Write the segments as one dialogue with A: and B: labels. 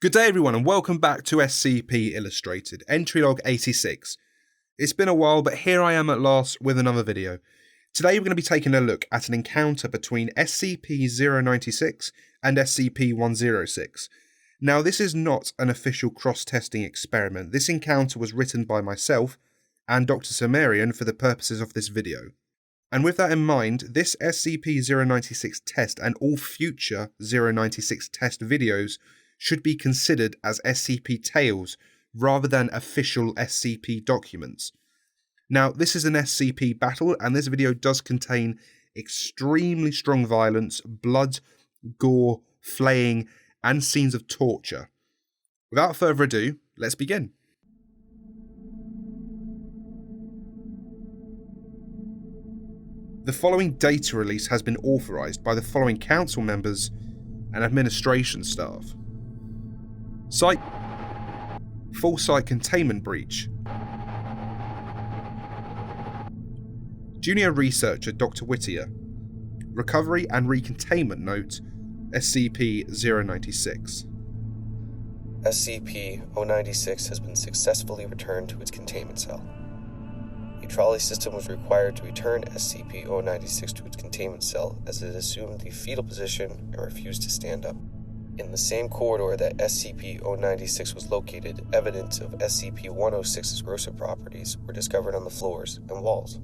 A: Good day everyone and welcome back to SCP Illustrated, entry log 86. It's been a while, but here I am at last with another video. Today we're going to be taking a look at an encounter between SCP-096 and SCP-106. Now this is not an official cross-testing experiment. This encounter was written by myself and Dr. Cimmerian for the purposes of this video. And with that in mind, this SCP-096 test and all future 096 test videos should be considered as SCP tales rather than official SCP documents. Now, this is an SCP battle, and this video does contain extremely strong violence, blood, gore, flaying, and scenes of torture. Without further ado, let's begin. The following data release has been authorised by the following council members and administration staff. Site: full site containment breach. Junior researcher Dr. Whittier. Recovery and recontainment note SCP-096.
B: SCP-096 has been successfully returned to its containment cell. A trolley system was required to return SCP-096 to its containment cell as it assumed the fetal position and refused to stand up. In the same corridor that SCP-096 was located, evidence of SCP-106's grosser properties were discovered on the floors and walls.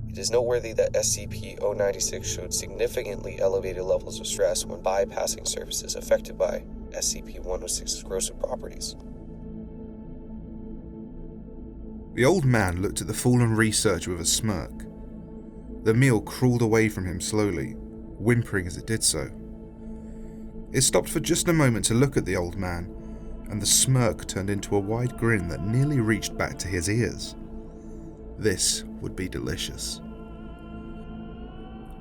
B: It is noteworthy that SCP-096 showed significantly elevated levels of stress when bypassing surfaces affected by SCP-106's grosser properties.
C: The old man looked at the fallen researcher with a smirk. The meal crawled away from him slowly, whimpering as it did so. It stopped for just a moment to look at the old man, and the smirk turned into a wide grin that nearly reached back to his ears. This would be delicious.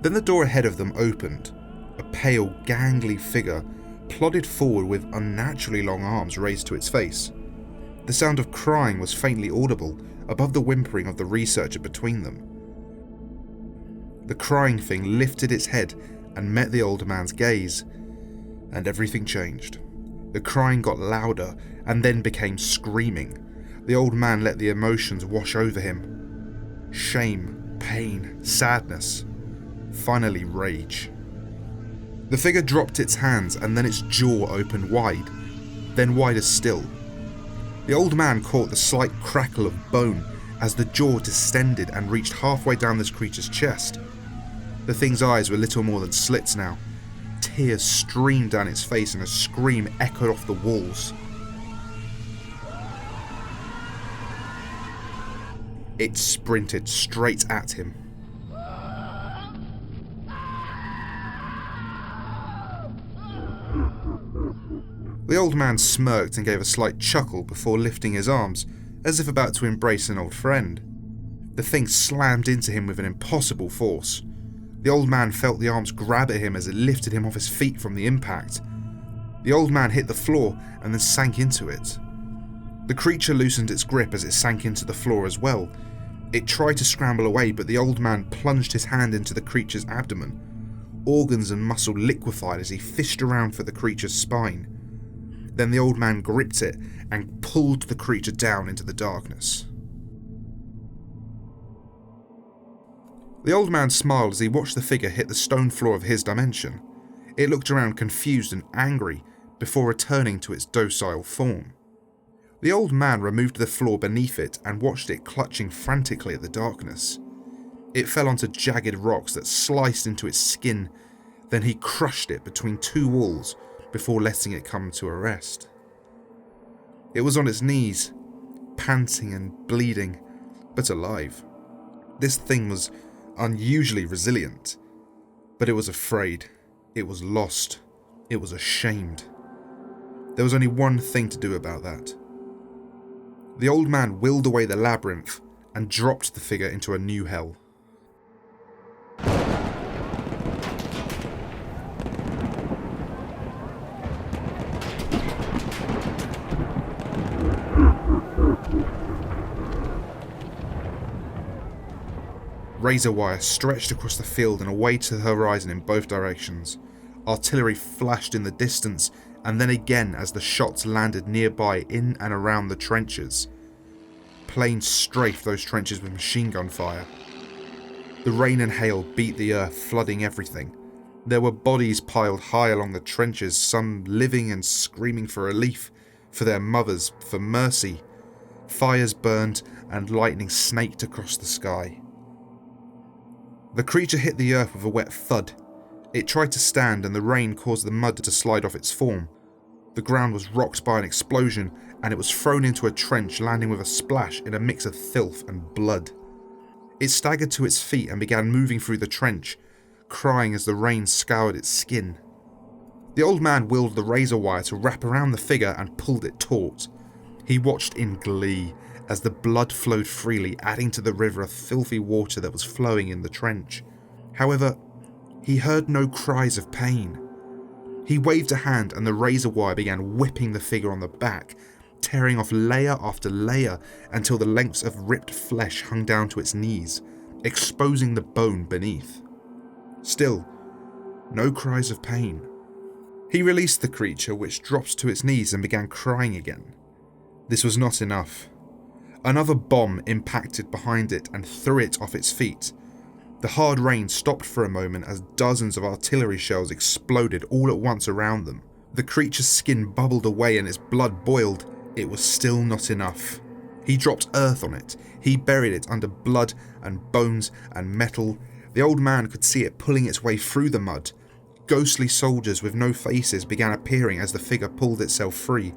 C: Then the door ahead of them opened. A pale, gangly figure plodded forward with unnaturally long arms raised to its face. The sound of crying was faintly audible above the whimpering of the researcher between them. The crying thing lifted its head and met the old man's gaze. And everything changed. The crying got louder and then became screaming. The old man let the emotions wash over him. Shame, pain, sadness. Finally, rage. The figure dropped its hands and then its jaw opened wide, then wider still. The old man caught the slight crackle of bone as the jaw distended and reached halfway down this creature's chest. The thing's eyes were little more than slits now. Tears streamed down its face and a scream echoed off the walls. It sprinted straight at him. The old man smirked and gave a slight chuckle before lifting his arms, as if about to embrace an old friend. The thing slammed into him with an impossible force. The old man felt the arms grab at him as it lifted him off his feet from the impact. The old man hit the floor and then sank into it. The creature loosened its grip as it sank into the floor as well. It tried to scramble away, but the old man plunged his hand into the creature's abdomen. Organs and muscle liquefied as he fished around for the creature's spine. Then the old man gripped it and pulled the creature down into the darkness. The old man smiled as he watched the figure hit the stone floor of his dimension. It looked around confused and angry before returning to its docile form. The old man removed the floor beneath it and watched it clutching frantically at the darkness. It fell onto jagged rocks that sliced into its skin, then he crushed it between two walls before letting it come to a rest. It was on its knees, panting and bleeding, but alive. This thing was unusually resilient, but it was afraid, it was lost, it was ashamed. There was only one thing to do about that. The old man willed away the labyrinth and dropped the figure into a new hell. Razor wire stretched across the field and away to the horizon in both directions. Artillery flashed in the distance and then again as the shots landed nearby in and around the trenches. Planes strafed those trenches with machine gun fire. The rain and hail beat the earth, flooding everything. There were bodies piled high along the trenches, some living and screaming for relief, for their mothers, for mercy. Fires burned and lightning snaked across the sky. The creature hit the earth with a wet thud. It tried to stand and the rain caused the mud to slide off its form. The ground was rocked by an explosion and it was thrown into a trench, landing with a splash in a mix of filth and blood. It staggered to its feet and began moving through the trench, crying as the rain scoured its skin. The old man wielded the razor wire to wrap around the figure and pulled it taut. He watched in glee as the blood flowed freely, adding to the river of filthy water that was flowing in the trench. However, he heard no cries of pain. He waved a hand and the razor wire began whipping the figure on the back, tearing off layer after layer until the lengths of ripped flesh hung down to its knees, exposing the bone beneath. Still, no cries of pain. He released the creature, which dropped to its knees and began crying again. This was not enough. Another bomb impacted behind it and threw it off its feet. The hard rain stopped for a moment as dozens of artillery shells exploded all at once around them. The creature's skin bubbled away and its blood boiled. It was still not enough. He dropped earth on it. He buried it under blood and bones and metal. The old man could see it pulling its way through the mud. Ghostly soldiers with no faces began appearing as the figure pulled itself free.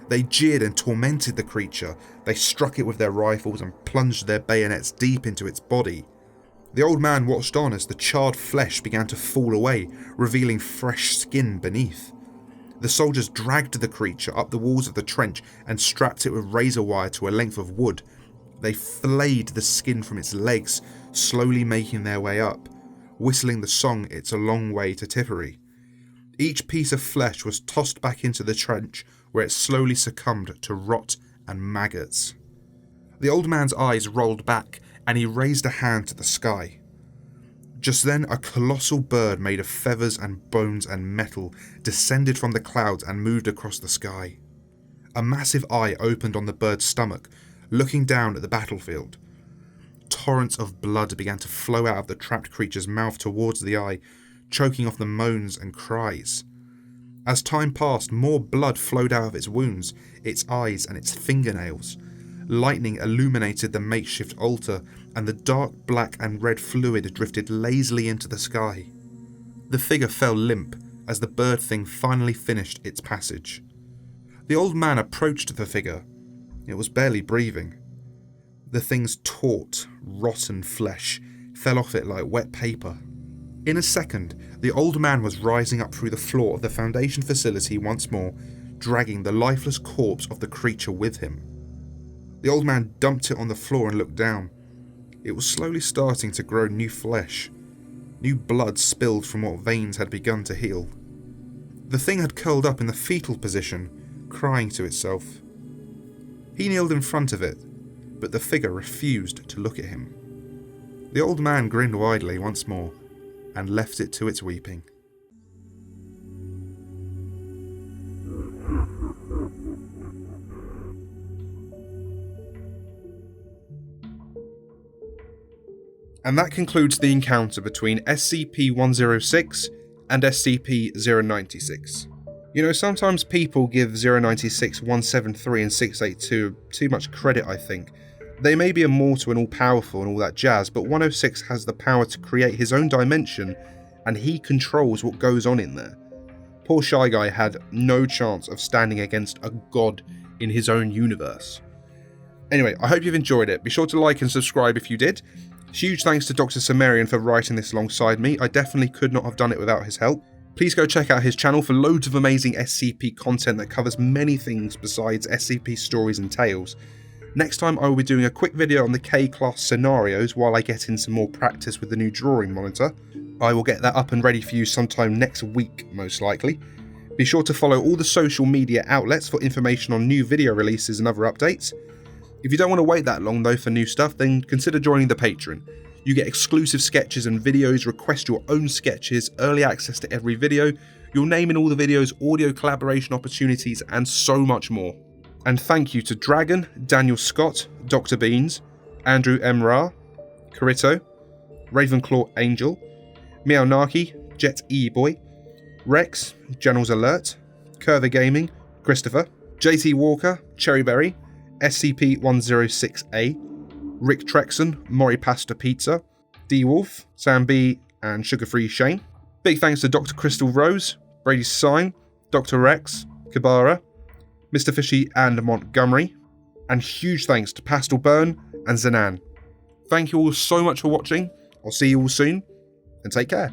C: They jeered and tormented the creature. They struck it with their rifles and plunged their bayonets deep into its body. The old man watched on as the charred flesh began to fall away, revealing fresh skin beneath. The soldiers dragged the creature up the walls of the trench and strapped it with razor wire to a length of wood. They flayed the skin from its legs, slowly making their way up, whistling the song "It's a Long Way to Tipperary." Each piece of flesh was tossed back into the trench, where it slowly succumbed to rot and maggots. The old man's eyes rolled back, and he raised a hand to the sky. Just then, a colossal bird made of feathers and bones and metal descended from the clouds and moved across the sky. A massive eye opened on the bird's stomach, looking down at the battlefield. Torrents of blood began to flow out of the trapped creature's mouth towards the eye, choking off the moans and cries. As time passed, more blood flowed out of its wounds, its eyes and its fingernails. Lightning illuminated the makeshift altar, and the dark black and red fluid drifted lazily into the sky. The figure fell limp as the bird thing finally finished its passage. The old man approached the figure. It was barely breathing. The thing's taut, rotten flesh fell off it like wet paper. In a second, the old man was rising up through the floor of the Foundation facility once more, dragging the lifeless corpse of the creature with him. The old man dumped it on the floor and looked down. It was slowly starting to grow new flesh. New blood spilled from what veins had begun to heal. The thing had curled up in the fetal position, crying to itself. He kneeled in front of it, but the figure refused to look at him. The old man grinned widely once more, and left it to its weeping.
A: And that concludes the encounter between SCP-106 and SCP-096. You know, sometimes people give 096, 173 and 682 too much credit, I think. They may be immortal and all-powerful and all that jazz, but 106 has the power to create his own dimension, and he controls what goes on in there. Poor Shy Guy had no chance of standing against a god in his own universe. Anyway, I hope you've enjoyed it. Be sure to like and subscribe if you did. Huge thanks to Dr. Cimmerian for writing this alongside me. I definitely could not have done it without his help. Please go check out his channel for loads of amazing SCP content that covers many things besides SCP stories and tales. Next time I will be doing a quick video on the K-class scenarios while I get in some more practice with the new drawing monitor. I will get that up and ready for you sometime next week, most likely. Be sure to follow all the social media outlets for information on new video releases and other updates. If you don't want to wait that long though for new stuff, then consider joining the Patreon. You get exclusive sketches and videos, request your own sketches, early access to every video, your name in all the videos, audio collaboration opportunities, and so much more. And thank you to Dragon, Daniel Scott, Dr. Beans, Andrew M. Ra, Kirito, Ravenclaw Angel, Meownaki, Jet E-Boy, Rex, Generals Alert, Curva Gaming, Christopher, JT Walker, Cherryberry, SCP-106A, Rick Trexon, Mori Pasta Pizza, D-Wolf, Sam B, and Sugar-Free Shane. Big thanks to Dr. Crystal Rose, Brady Sign, Dr. Rex, Kabara, Mr. Fishy and Montgomery, and huge thanks to Pastel Burn and Zanan. Thank you all so much for watching. I'll see you all soon, and take care.